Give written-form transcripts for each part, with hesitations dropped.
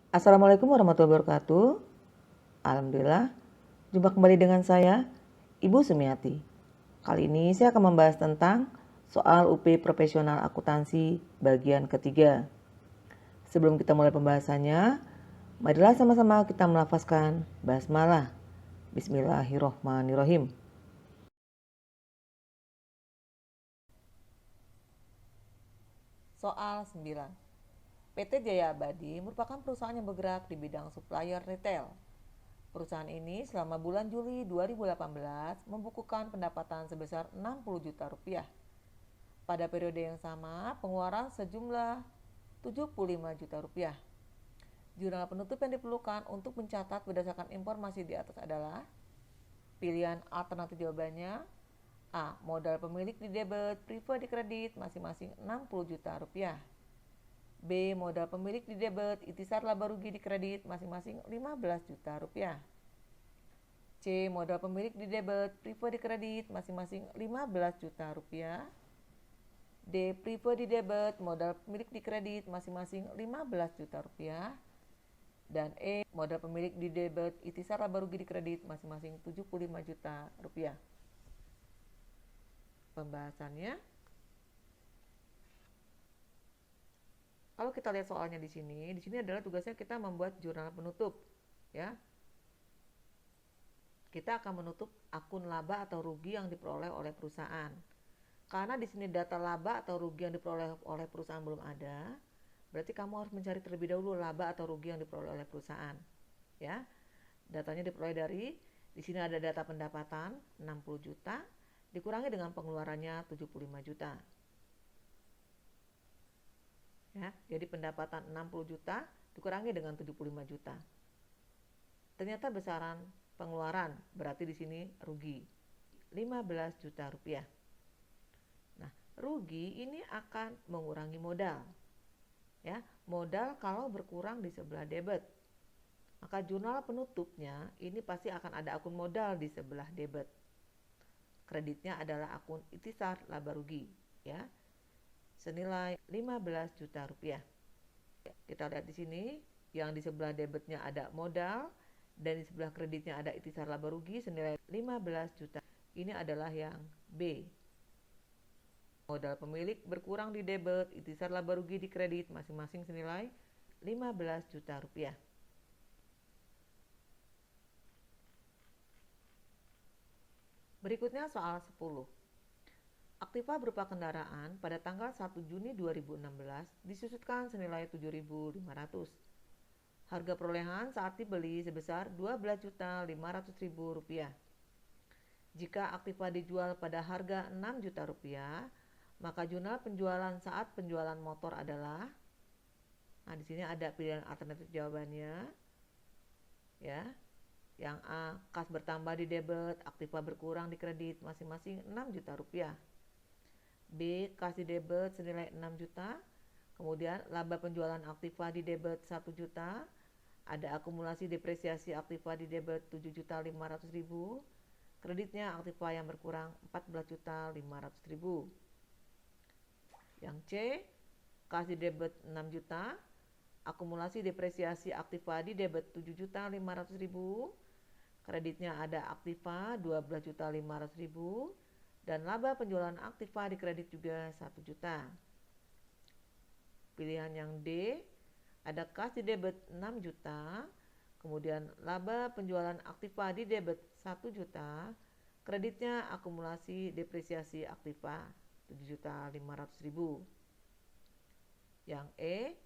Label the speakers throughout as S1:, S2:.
S1: Assalamualaikum warahmatullahi wabarakatuh. Alhamdulillah, jumpa kembali dengan saya, Ibu Sumiati. Kali ini saya akan membahas tentang soal UP Profesional Akuntansi bagian ketiga. Sebelum kita mulai pembahasannya, marilah sama-sama kita melafazkan basmalah. Bismillahirrohmanirrohim. Soal 9. PT Jaya Abadi merupakan perusahaan yang bergerak di bidang supplier retail. Perusahaan ini selama bulan Juli 2018 membukukan pendapatan sebesar 60 juta rupiah. Pada periode yang sama, pengeluaran sejumlah 75 juta rupiah. Jurnal penutup yang diperlukan untuk mencatat berdasarkan informasi di atas adalah pilihan alternatif jawabannya A. Modal pemilik di debit, prefer di kredit masing-masing 60 juta rupiah. B. Modal pemilik di debit, itisar laba rugi di kredit masing-masing 15 juta rupiah. C. Modal pemilik di debit, prefer di kredit masing-masing 15 juta rupiah. D. Prefer di debit, modal pemilik di kredit masing-masing 15 juta rupiah. Dan E. Modal pemilik di debit, itisar laba rugi di kredit masing-masing 75 juta rupiah. Pembahasannya, kalau kita lihat soalnya di sini adalah tugasnya kita membuat jurnal penutup, ya. Kita akan menutup akun laba atau rugi yang diperoleh oleh perusahaan. Karena di sini data laba atau rugi yang diperoleh oleh perusahaan belum ada, berarti kamu harus mencari terlebih dahulu laba atau rugi yang diperoleh oleh perusahaan. Ya, datanya diperoleh dari di sini ada data pendapatan 60 juta dikurangi dengan pengeluarannya 75 juta. Ya, jadi pendapatan 60 juta dikurangi dengan 75 juta. Ternyata besaran pengeluaran berarti di sini rugi 15 juta rupiah. Nah, rugi ini akan mengurangi modal. Ya, modal kalau berkurang di sebelah debit. Maka jurnal penutupnya ini pasti akan ada akun modal di sebelah debit. Kreditnya adalah akun itisar laba rugi, ya. Senilai 15 juta rupiah. Kita lihat di sini, yang di sebelah debitnya ada modal dan di sebelah kreditnya ada itisar laba rugi senilai 15 juta. Ini adalah yang B. Modal pemilik berkurang di debit, itisar laba rugi di kredit masing-masing senilai 15 juta rupiah. Berikutnya soal 10. Aktiva berupa kendaraan pada tanggal 1 Juni 2016 disusutkan senilai 7.500. Harga perolehan saat dibeli sebesar Rp12.500.000. Jika Aktiva dijual pada harga Rp6 juta, maka jurnal penjualan saat penjualan motor adalah, nah di sini ada pilihan alternatif jawabannya, ya. Yang A, kas bertambah di debit, Aktiva berkurang di kredit masing-masing Rp6 juta. B, kas di debit senilai 6 juta. Kemudian laba penjualan Aktiva di debit 1 juta. Ada akumulasi depresiasi Aktiva di debit 7.500.000. Kreditnya Aktiva yang berkurang 14.500.000. Yang C, kas di debit 6 juta. Akumulasi depresiasi Aktiva di debit 7.500.000. Kreditnya ada Aktiva 12.500.000 dan laba penjualan Aktiva di kredit juga 1 juta. Pilihan yang D, ada kas di debit 6 juta, kemudian laba penjualan Aktiva di debit 1 juta, kreditnya akumulasi depresiasi Aktiva 7.500.000. Yang E,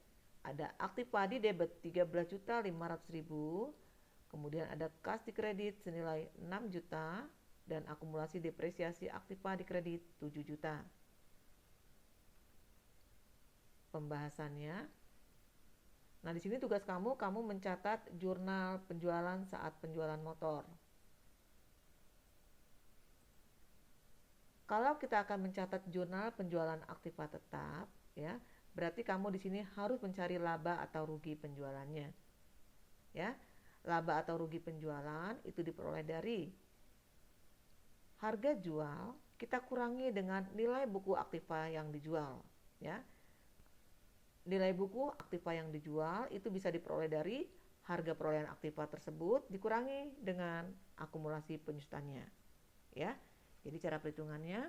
S1: ada Aktiva di debit 13.500.000, kemudian ada kas di kredit senilai 6 juta dan akumulasi depresiasi Aktiva di kredit 7 juta. Pembahasannya. Nah, di sini tugas kamu mencatat jurnal penjualan saat penjualan motor. Kalau kita akan mencatat jurnal penjualan Aktiva tetap, ya, berarti kamu di sini harus mencari laba atau rugi penjualannya. Ya. Laba atau rugi penjualan itu diperoleh dari harga jual kita kurangi dengan nilai buku Aktiva yang dijual, ya. Nilai buku aktiva yang dijual itu bisa diperoleh dari harga perolehan aktiva tersebut dikurangi dengan akumulasi penyusutannya. Ya. Jadi cara perhitungannya,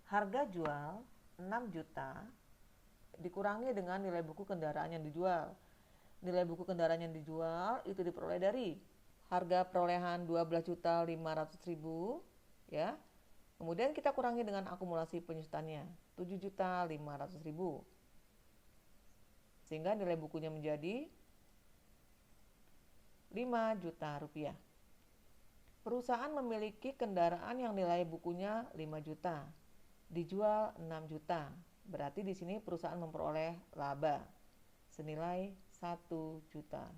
S1: harga jual 6 juta dikurangi dengan nilai buku kendaraan yang dijual. Nilai buku kendaraan yang dijual itu diperoleh dari harga perolehan 12.500.000, ya. Kemudian kita kurangi dengan akumulasi penyusutannya 7.500.000. Sehingga nilai bukunya menjadi 5 juta rupiah. Perusahaan memiliki kendaraan yang nilai bukunya 5 juta, dijual 6 juta. Berarti di sini perusahaan memperoleh laba senilai 1 juta.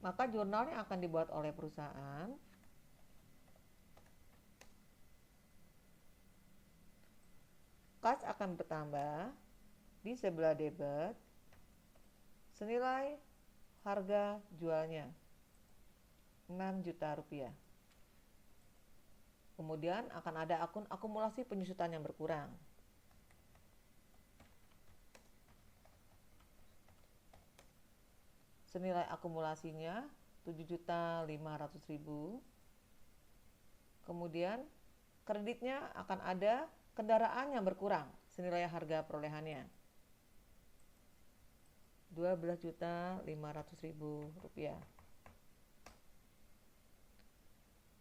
S1: Maka jurnal yang akan dibuat oleh perusahaan kas akan bertambah di sebelah debit senilai harga jualnya 6 juta rupiah. Kemudian akan ada akun akumulasi penyusutan yang berkurang. Senilai akumulasinya 7.500.000. Kemudian kreditnya akan ada kendaraan yang berkurang senilai harga perolehannya 12.500.000 rupiah.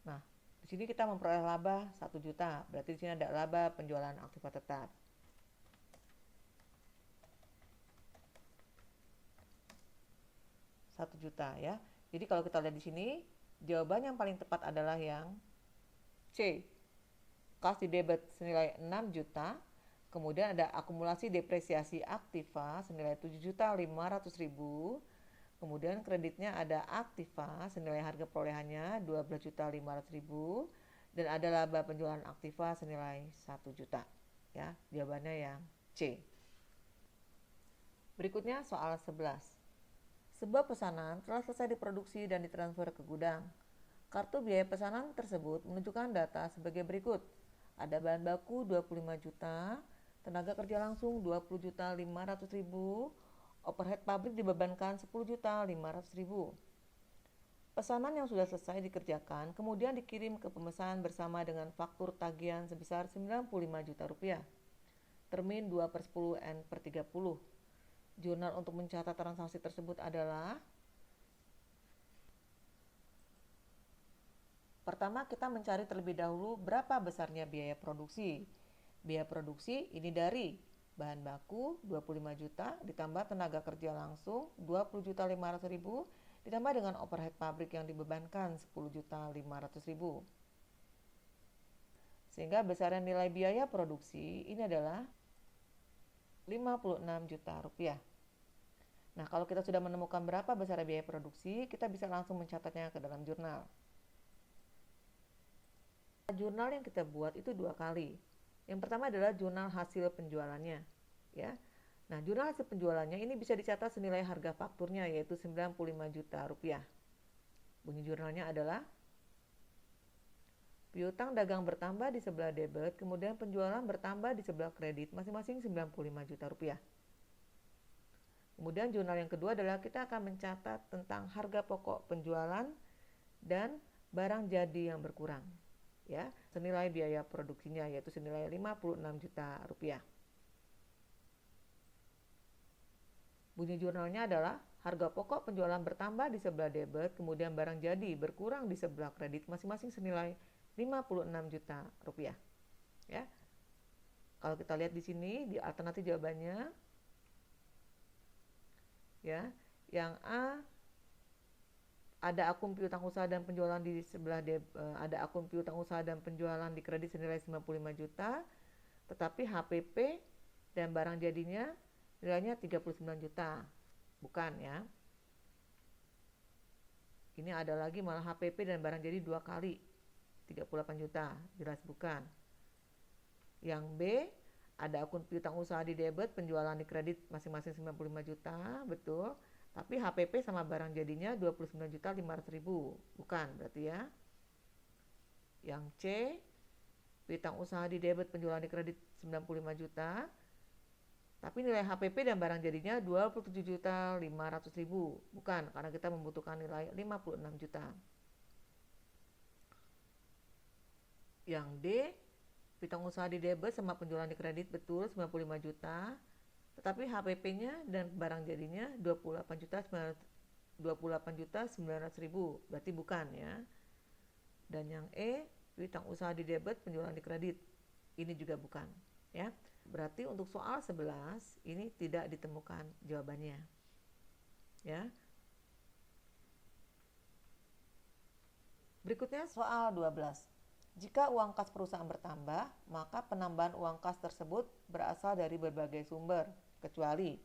S1: Nah, di sini kita memperoleh laba 1 juta. Berarti di sini ada laba penjualan aktiva tetap. Juta ya. Jadi kalau kita lihat di sini, jawaban yang paling tepat adalah yang C. Kas di debit senilai 6 juta, kemudian ada akumulasi depresiasi aktiva senilai 7.500.000, kemudian kreditnya ada aktiva senilai harga perolehannya 12.500.000, dan ada laba penjualan aktiva senilai 1 juta. Ya, jawabannya yang C. Berikutnya soal 11. Sebuah pesanan telah selesai diproduksi dan ditransfer ke gudang. Kartu biaya pesanan tersebut menunjukkan data sebagai berikut. Ada bahan baku 25 juta, tenaga kerja langsung 20.500.000, overhead pabrik dibebankan 10.500.000. Pesanan yang sudah selesai dikerjakan kemudian dikirim ke pemesan bersama dengan faktur tagihan sebesar 95 juta rupiah. Termin 2/10 N/30. Jurnal untuk mencatat transaksi tersebut adalah: pertama, kita mencari terlebih dahulu berapa besarnya biaya produksi. Biaya produksi ini dari bahan baku 25 juta ditambah tenaga kerja langsung 20.500.000 ditambah dengan overhead pabrik yang dibebankan 10.500.000. Sehingga besaran nilai biaya produksi ini adalah 56 juta rupiah. Nah, kalau kita sudah menemukan berapa besar biaya produksi, kita bisa langsung mencatatnya ke dalam jurnal. Jurnal yang kita buat itu 2 kali. Yang pertama adalah jurnal hasil penjualannya, ya. Nah, jurnal hasil penjualannya ini bisa dicatat senilai harga fakturnya, yaitu 95 juta rupiah. Bunyi jurnalnya adalah: piutang dagang bertambah di sebelah debit, kemudian penjualan bertambah di sebelah kredit, masing-masing 95 juta rupiah. Kemudian jurnal yang kedua adalah kita akan mencatat tentang harga pokok penjualan dan barang jadi yang berkurang, ya, senilai biaya produksinya, yaitu senilai 56 juta rupiah. Bunyi jurnalnya adalah: harga pokok penjualan bertambah di sebelah debit, kemudian barang jadi berkurang di sebelah kredit, masing-masing senilai 56 juta rupiah. Ya. Kalau kita lihat di sini di alternatif jawabannya, ya, yang A ada akun piutang usaha dan penjualan di sebelah ada akun piutang usaha dan penjualan di kredit senilai 95 juta, tetapi HPP dan barang jadinya nilainya 39 juta. Bukan, ya. Ini ada lagi malah HPP dan barang jadi 2 kali 38 juta, jelas bukan. Yang B, ada akun piutang usaha di debit, penjualan di kredit masing-masing 95 juta, betul. Tapi HPP sama barang jadinya 29.500.000, bukan berarti, ya. Yang C, piutang usaha di debit, penjualan di kredit 95 juta. Tapi nilai HPP dan barang jadinya 27.500.000. Bukan, karena kita membutuhkan nilai 56 juta. Yang D, piutang usaha di debit sama penjualan di kredit betul 95 juta. Tetapi HPP-nya dan barang jadinya 28.900.000. Berarti bukan ya. Dan yang E, piutang usaha di debit, penjualan di kredit. Ini juga bukan ya. Berarti untuk soal 11 ini tidak ditemukan jawabannya. Ya. Berikutnya soal 12. Jika uang kas perusahaan bertambah, maka penambahan uang kas tersebut berasal dari berbagai sumber, kecuali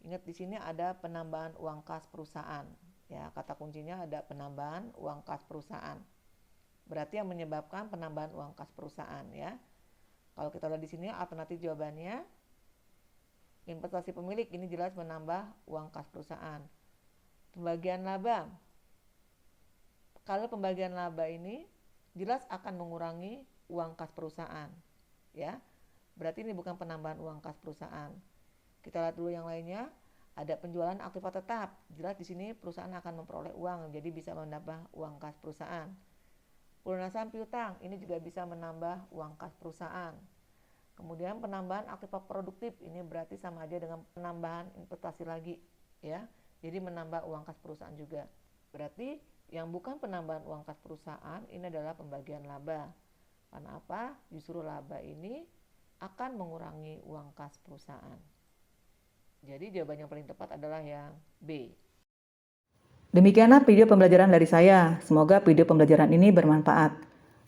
S1: ingat di sini ada penambahan uang kas perusahaan. Ya, kata kuncinya ada penambahan uang kas perusahaan. Berarti yang menyebabkan penambahan uang kas perusahaan ya. Kalau kita lihat di sini alternatif jawabannya investasi pemilik ini jelas menambah uang kas perusahaan. Pembagian laba. Kalau pembagian laba ini jelas akan mengurangi uang kas perusahaan ya. Berarti ini bukan penambahan uang kas perusahaan. Kita lihat dulu yang lainnya. Ada penjualan aktiva tetap. Jelas di sini perusahaan akan memperoleh uang, jadi bisa menambah uang kas perusahaan. Pelunasan piutang ini juga bisa menambah uang kas perusahaan. Kemudian penambahan aktiva produktif ini berarti sama aja dengan penambahan investasi lagi ya. Jadi menambah uang kas perusahaan juga. Berarti yang bukan penambahan uang kas perusahaan ini adalah pembagian laba. Karena apa? Justru laba ini akan mengurangi uang kas perusahaan. Jadi jawaban yang paling tepat adalah yang B.
S2: Demikianlah video pembelajaran dari saya. Semoga video pembelajaran ini bermanfaat.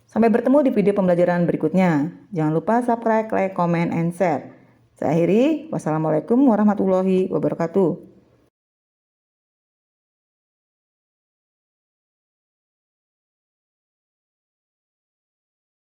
S2: Sampai bertemu di video pembelajaran berikutnya. Jangan lupa subscribe, like, comment, and share. Saya akhiri. Wassalamualaikum warahmatullahi wabarakatuh.